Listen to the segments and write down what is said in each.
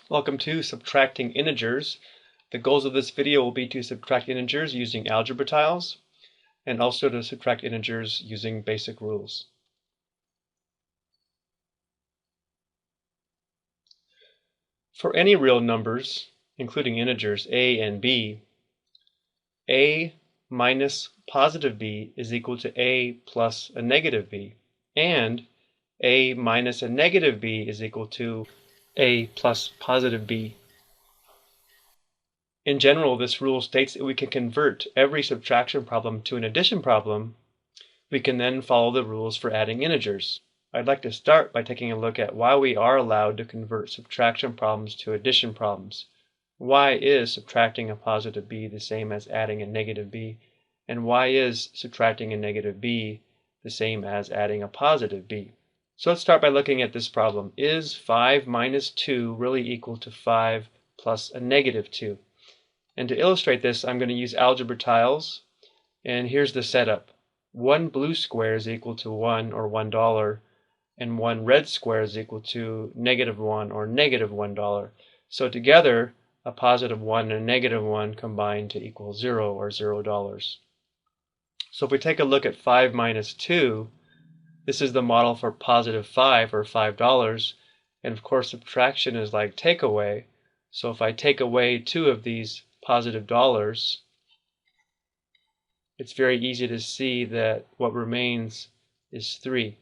Welcome to Subtracting Integers. The goals of this video will be to subtract integers using algebra tiles and also to subtract integers using basic rules. For any real numbers, including integers a and b, a minus positive b is equal to a plus a negative b, and a minus a negative b is equal to a plus positive b. In general, this rule states that we can convert every subtraction problem to an addition problem. We can then follow the rules for adding integers. I'd like to start by taking a look at why we are allowed to convert subtraction problems to addition problems. Why is subtracting a positive b the same as adding a negative b? And why is subtracting a negative b the same as adding a positive b? So let's start by looking at this problem. Is 5 minus 2 really equal to 5 plus a negative 2? And to illustrate this, I'm going to use algebra tiles. And here's the setup. One blue square is equal to 1 or $1, and one red square is equal to -1 or -$1. So together, a positive 1 and a negative 1 combine to equal 0 or $0. So if we take a look at 5 minus 2, this is the model for positive 5 or $5. And of course, subtraction is like takeaway. So if I take away 2 of these positive dollars, it's very easy to see that what remains is 3.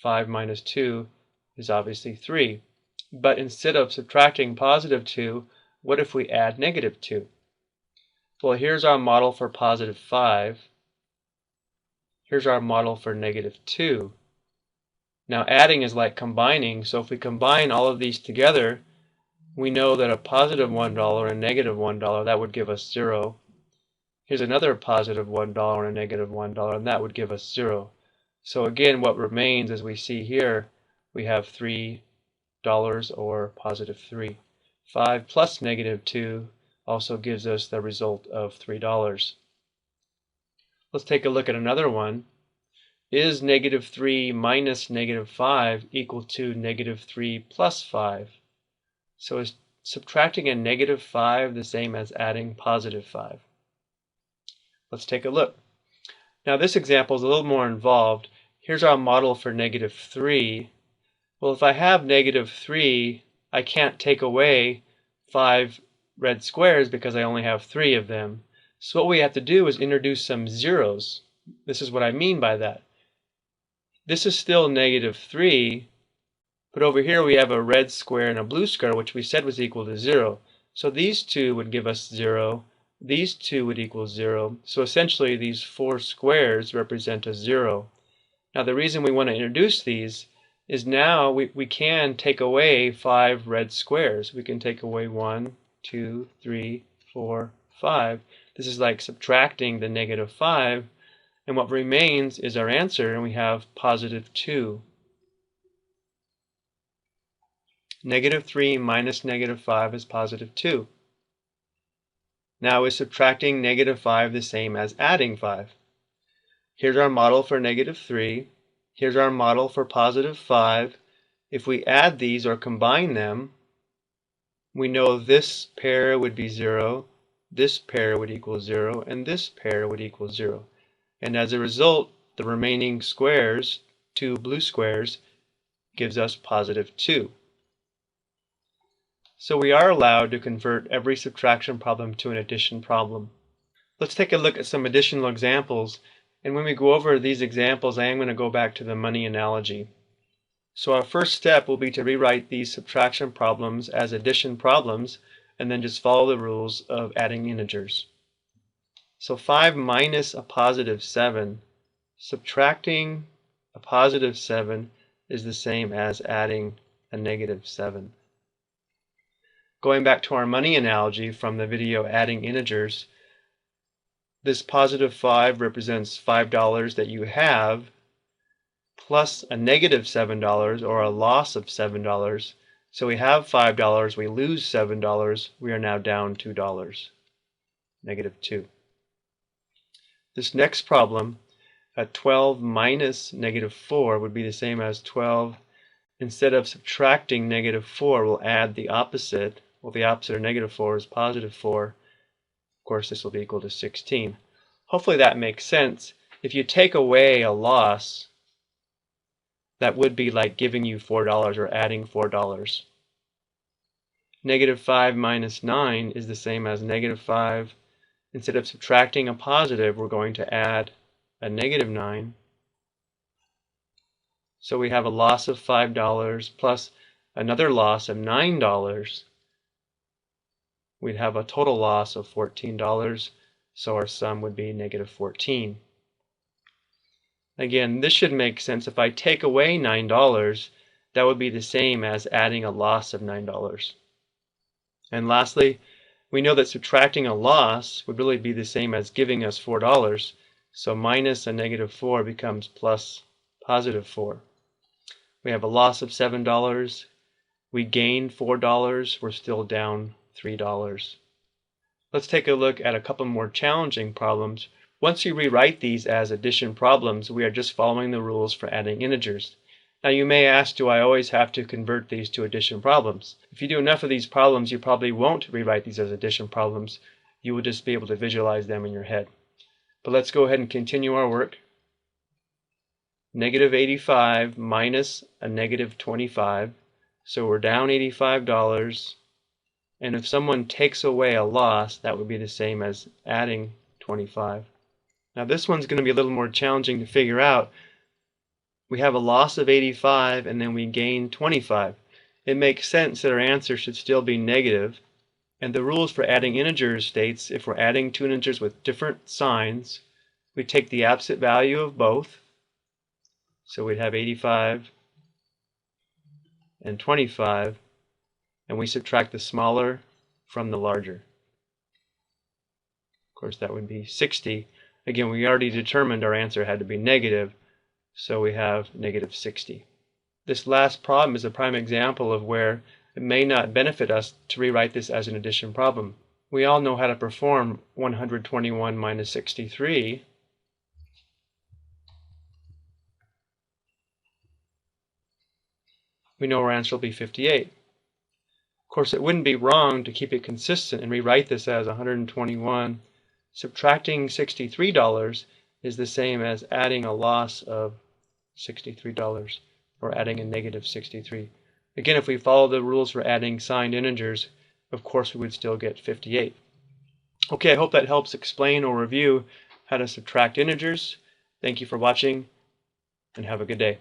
5 minus 2 is obviously 3. But instead of subtracting positive 2, what if we add negative 2? Well, here's our model for positive 5. Here's our model for negative 2. Now adding is like combining, so if we combine all of these together, we know that a positive $1 and negative $1, that would give us 0. Here's another positive $1 and a negative $1, and that would give us 0. So again, what remains, as we see here, we have $3 or positive 3. 5 plus negative 2 also gives us the result of $3. Let's take a look at another one. Is negative 3 minus negative 5 equal to negative 3 plus 5? So is subtracting a negative 5 the same as adding positive 5? Let's take a look. Now this example is a little more involved. Here's our model for negative 3. Well, if I have negative 3, I can't take away 5 red squares because I only have 3 of them. So what we have to do is introduce some zeros. This is what I mean by that. This is still negative 3, but over here we have a red square and a blue square, which we said was equal to 0. So these two would give us 0. These two would equal 0. So essentially these 4 squares represent a 0. Now the reason we want to introduce these is now we can take away 5 red squares. We can take away 1, 2, 3, 4, 5. This is like subtracting the negative 5. And what remains is our answer, and we have positive 2. Negative 3 minus negative 5 is positive 2. Now is subtracting negative 5 the same as adding 5? Here's our model for negative 3. Here's our model for positive 5. If we add these or combine them, we know this pair would be 0, this pair would equal 0, and this pair would equal 0. And as a result, the remaining squares, 2 blue squares, gives us positive 2. So we are allowed to convert every subtraction problem to an addition problem. Let's take a look at some additional examples, and when we go over these examples, I am going to go back to the money analogy. So our first step will be to rewrite these subtraction problems as addition problems, and then just follow the rules of adding integers. So 5 minus a positive 7, subtracting a positive 7 is the same as adding a negative 7. Going back to our money analogy from the video Adding Integers, this positive 5 represents $5 that you have, plus a negative $7 or a loss of $7. So we have $5, we lose $7, we are now down $2, negative 2. This next problem, 12 minus negative 4, would be the same as 12 instead of subtracting negative 4, we'll add the opposite. Well, the opposite of negative 4 is positive 4. Of course, this will be equal to 16. Hopefully that makes sense. If you take away a loss, that would be like giving you $4 or adding $4. Negative 5 minus 9 is the same as negative 5. Instead of subtracting a positive, we're going to add a negative 9. So we have a loss of $5 plus another loss of $9. We'd have a total loss of $14. So our sum would be negative 14. Again, this should make sense. If I take away $9, that would be the same as adding a loss of $9. And lastly, we know that subtracting a loss would really be the same as giving us $4. So minus a negative 4 becomes plus positive 4. We have a loss of $7. We gained $4. We're still down $3. Let's take a look at a couple more challenging problems. Once you rewrite these as addition problems, we are just following the rules for adding integers. Now you may ask, do I always have to convert these to addition problems? If you do enough of these problems, you probably won't rewrite these as addition problems. You will just be able to visualize them in your head. But let's go ahead and continue our work. Negative 85 minus a negative 25. So we're down $85. And if someone takes away a loss, that would be the same as adding 25. Now this one's going to be a little more challenging to figure out. We have a loss of 85 and then we gain 25. It makes sense that our answer should still be negative. And the rules for adding integers states if we're adding two integers with different signs, we take the absolute value of both. So we'd have 85 and 25, and we subtract the smaller from the larger. Of course, that would be 60. Again, we already determined our answer had to be negative, so we have negative 60. This last problem is a prime example of where it may not benefit us to rewrite this as an addition problem. We all know how to perform 121 minus 63. We know our answer will be 58. Of course, it wouldn't be wrong to keep it consistent and rewrite this as 121. Subtracting $63 is the same as adding a loss of $63 or adding a negative 63. Again, if we follow the rules for adding signed integers, of course we would still get 58. Okay, I hope that helps explain or review how to subtract integers. Thank you for watching and have a good day.